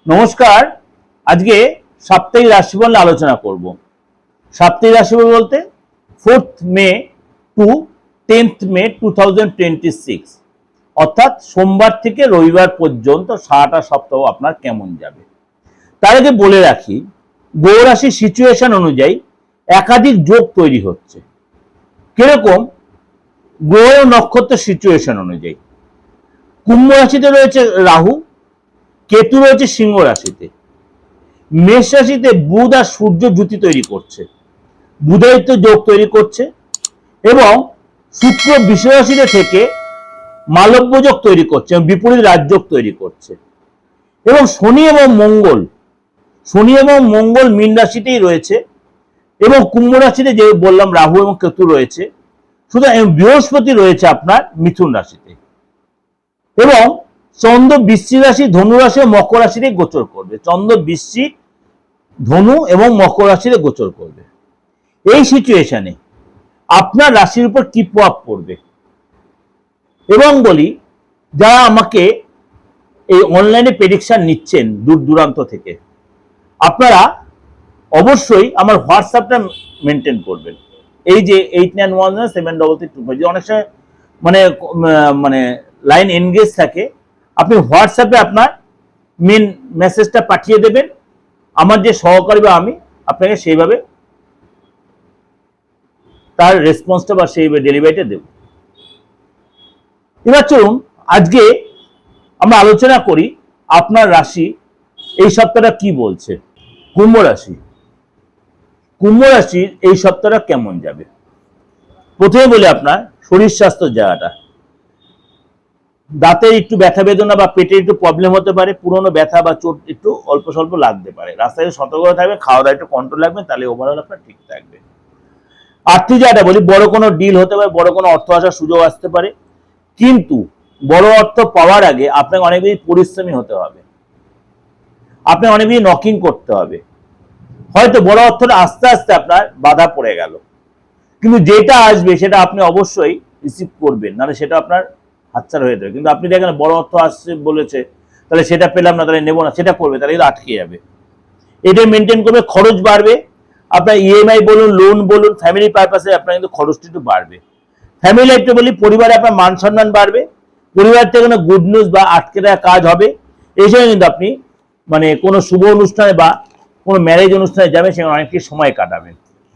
নমস্কার। আজকে সাপ্তাহিক রাশিফল নিয়ে আলোচনা করব। সাপ্তাহিক রাশিফল বলতে 4th মে টু 10th মে 2026, অর্থাৎ সোমবার থেকে রবিবার পর্যন্ত সারাটা সপ্তাহ আপনার কেমন যাবে। তার আগে বলে রাখি, গ্রহ রাশির সিচুয়েশন অনুযায়ী একাধিক যোগ তৈরি হচ্ছে। কিরকম? গ্রহ নক্ষত্র সিচুয়েশন অনুযায়ী কুম্ভ রাশিতে রয়েছে রাহু, কেতু রয়েছে সিংহ রাশিতে, মেষ রাশিতে বুধ আর সূর্য জুতি তৈরি করছে, বুধায়িত্ব যোগ তৈরি করছে, এবং শুক্র বৃষ রাশিতে থেকে মালব্য যোগ তৈরি করছে, বিপরীত রাজযোগ তৈরি করছে, এবং শনি এবং মঙ্গল মীন রাশিতেই রয়েছে, এবং কুম্ভ রাশিতে যে বললাম রাহু এবং কেতু রয়েছে, সুতরাং বৃহস্পতি রয়েছে আপনার মিথুন রাশিতে, এবং চন্দ্র বৃশ্চিক রাশি, ধনু রাশি ও মকর রাশিতে গোচর করবে। চন্দ্র বৃশ্চিক, ধনু এবং মকর রাশিতে গোচর করবে। এই সিচুয়েশনে আপনার রাশির উপর কি প্রভাব পড়বে, এবং বলি যারা আমাকে এই অনলাইনে প্রেডিকশন নিচ্ছেন দূর দূরান্ত থেকে, আপনারা অবশ্যই আমার হোয়াটসঅ্যাপটা মেনটেন করবেন। এই যে 89173325, অনেক সময় মানে লাইন এনগেজ থাকে, আপনি হোয়াটসঅ্যাপে আপনার মেন মেসেজটা পাঠিয়ে দেবেন। আমার যে সহকারী বা আমি আপনাকে সেইভাবে তার রেসপন্সটা বা সেই ডেলিভারিটা দেব। এবার চলুন আজকে আমরা আলোচনা করি আপনার রাশি এই সপ্তাহটা কি বলছে। কুম্ভ রাশির এই সপ্তাহটা কেমন যাবে। প্রথমে বলি আপনার শরীর স্বাস্থ্য জায়গাটা, দাঁতের একটু ব্যথা বেদনা বা পেটের একটু প্রবলেম হতে পারে, পুরনো ব্যথা বা চোট একটু অল্প স্বল্প লাগতে পারে। রাস্তায় সতর্ক থাকবে, খাওয়া দাওয়া একটু কন্ট্রোল রাখবেন, তাহলে ওভারঅল আপনার ঠিক থাকবে। আর্থিক জায়গাটা বলি, বড় কোনো ডিল হতে পারে, বড় কোনো অর্থ আসার সুযোগ আসতে পারে, কিন্তু বড় অর্থ পাওয়ার আগে আপনাকে অনেক বেশি পরিশ্রমী হতে হবে, আপনাকে অনেক বেশি নকিং করতে হবে। হয়তো বড় অর্থটা আস্তে আস্তে আপনার বাধা পড়ে গেল, কিন্তু যেটা আসবে সেটা আপনি অবশ্যই রিসিভ করবেন, নাহলে সেটা আপনার হাতছাড়া হয়ে যাবে। কিন্তু আপনি দেখেন বড় অর্থ আসছে বলেছে, তাহলে সেটা পেলাম না, তাহলে নেবো না, সেটা করবে, তাহলে এটা আটকে যাবে। এটা মেনটেন করবে। খরচ বাড়বে, আপনার ইএমআই বলুন, লোন বলুন, ফ্যামিলি পারপাসে আপনার কিন্তু খরচটা একটু বাড়বে। ফ্যামিলি লাইফটা বলি, পরিবারে আপনার মান সম্মান বাড়বে, পরিবার থেকে কোনো গুড নিউজ বা আটকে থাকা কাজ হবে। এই সময় কিন্তু আপনি কোনো শুভ অনুষ্ঠানে বা কোনো ম্যারেজ অনুষ্ঠানে যাবেন, সেখানে অনেকটি সময় কাটাবেন।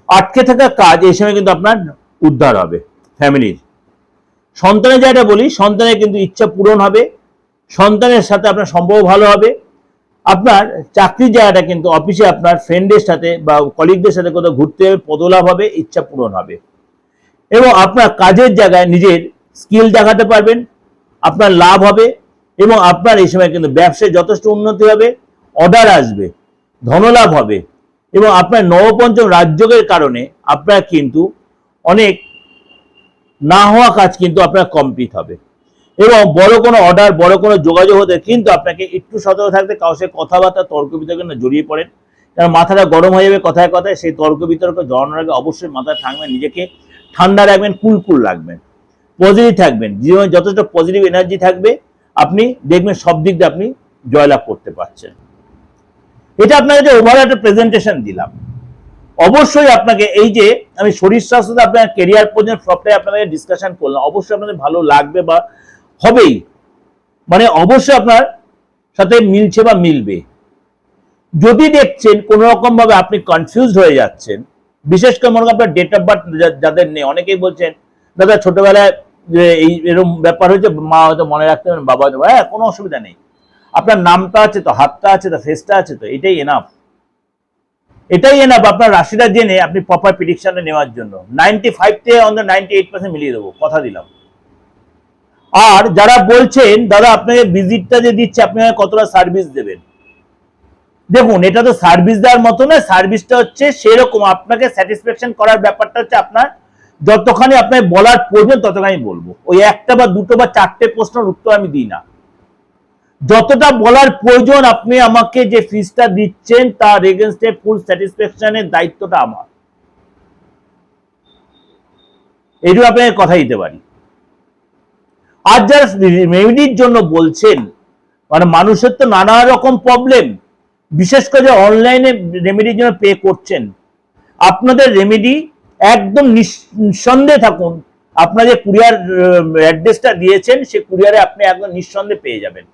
আটকে থাকা কাজ এই সময় কিন্তু আপনার উদ্ধার হবে। ফ্যামিলির সন্তানের জায়গাটা বলি, সন্তানের কিন্তু ইচ্ছা পূরণ হবে, সন্তানের সাথে আপনার সম্পর্ক ভালো হবে। আপনার চাকরির জায়গাটা কিন্তু অফিসে আপনার ফ্রেন্ডের সাথে বা কলিগদের সাথে কোথাও ঘুরতে হবে, পদলাভ হবে, ইচ্ছা পূরণ হবে, এবং আপনার কাজের জায়গায় নিজের স্কিল দেখাতে পারবেন, আপনার লাভ হবে, এবং আপনার এই সময় কিন্তু ব্যবসায় যথেষ্ট উন্নতি হবে, অর্ডার আসবে, ধনলাভ হবে, এবং আপনার নবপঞ্চম রাজযোগের কারণে আপনার কিন্তু অনেক না হওয়া কাজ কিন্তু আপনার কমপ্লিট হবে, এবং বড় কোনো অর্ডার, বড় কোনো যোগাযোগ হতে কিন্তু আপনাকে একটু সতর্ক থাকতে, কারোর সাথে কথাবার্তা তর্ক বিতর্কে না জড়িয়ে পড়েন, কারণ মাথাটা গরম হয়ে যাবে কথায় কথায়। সেই তর্ক বিতর্ক জড়ানোর আগে অবশ্যই মাথায় থাকবেন, নিজেকে ঠান্ডা রাখবেন, কুল রাখবেন, পজিটিভ থাকবেন, জীবনে যথেষ্ট পজিটিভ এনার্জি থাকবে, আপনি দেখবেন সব দিক দিয়ে আপনি জয়লাভ করতে পারছেন। এটা আপনাকে যে ওভারঅল একটা প্রেজেন্টেশন দিলাম। অবশ্যই আপনাকে এই যে আমি শরীর স্বাস্থ্য আপনার কেরিয়ার পর্যন্ত সবটাই আপনাদের ডিসকাশন করলাম, অবশ্যই আপনাদের ভালো লাগবে বা হবেই, অবশ্যই আপনার সাথে মিলছে বা মিলবে। যদি দেখছেন কোনো রকম ভাবে আপনি কনফিউজড হয়ে যাচ্ছেন, বিশেষ করে মনে করেন আপনার ডেট অফ বার্থ যাদের নেই, অনেকেই বলছেন দাদা ছোটবেলায় যে এই এরকম ব্যাপার হয়েছে, মা হয়তো মনে রাখতে পারেন, বাবা হয়তো, হ্যাঁ কোনো অসুবিধা নেই, আপনার নামটা আছে তো, হাতটা আছে তো, ফেসটা আছে তো, এটাই এনাফ। আপনার রাশিটা জেনে আপনি প্রপার প্রেডিকশনটা নেওয়ার জন্য 95 থেকে অন্তত 98% মিলিয়ে দেবো, কথা দিলাম। আর যারা বলছেন দাদা আপনাকে ভিজিটটা যে দিচ্ছে, আপনি কতটা সার্ভিস দেবেন, দেখুন এটা তো সার্ভিস দেওয়ার মতো না। সার্ভিসটা হচ্ছে সেরকম, আপনাকে স্যাটিসফ্যাকশন করার ব্যাপারটা হচ্ছে আপনার যতখানি আপনার বলার প্রয়োজন ততখানি বলবো। ওই একটা বা দুটো বা চারটে প্রশ্নের উত্তর আমি দিই না, যতটা বলার প্রয়োজন আপনি আমাকে যে ফিসটা দিচ্ছেন তার এগেইনস্টে ফুল স্যাটিসফ্যাকশনের দায়িত্বটা আমার। এইটুকু আপনাকে কথা দিতে পারি। আর যারা রেমেডির জন্য বলছেন মানে মানুষের তো নানা রকম প্রবলেম, বিশেষ করে অনলাইনে রেমেডির জন্য পে করছেন, আপনাদের রেমেডি একদম নিঃসন্দেহে থাকুন, আপনার যে কুরিয়ার অ্যাড্রেসটা দিয়েছেন সে কুরিয়ারে আপনি একদম নিঃসন্দেহে পেয়ে যাবেন,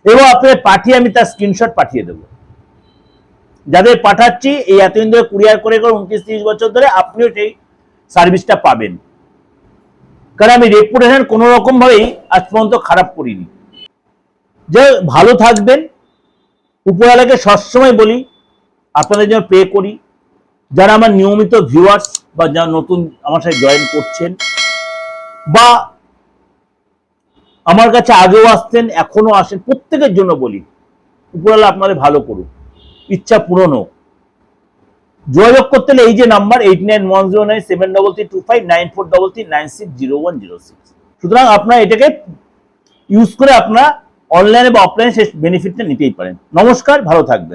এবং আপনাদের পাঠিয়ে আমি তার স্ক্রিনশট পাঠিয়ে দেবো। যাদের পাঠাচ্ছি এই এতদিন ধরে কুরিয়ার করে 29-30 বছর ধরে, আপনিও সেই সার্ভিসটা পাবেন, কারণ আমি রেপুটেশন কোনো রকম ভাবেই আজ পর্যন্ত খারাপ করিনি। যে ভালো থাকবেন, উপরওয়ালাকে সবসময় বলি আপনাদের জন্য পে করি। যারা আমার নিয়মিত ভিউয়ার্স বা যারা নতুন আমার সাথে জয়েন করছেন বা আমার কাছে আগেও আসতেন এখনো আসেন, প্রত্যেকের জন্য বলি উপরওয়ালা আপনাদের ভালো করুন, ইচ্ছা পূরণ হোক। যোগাযোগ করতে হলে এই যে নাম্বার 891073259433960106। সুতরাং আপনারা এটাকে ইউজ করে আপনারা অনলাইনে বা অফলাইনে সেই বেনিফিটটা নিতেই পারেন। নমস্কার, ভালো থাকবেন।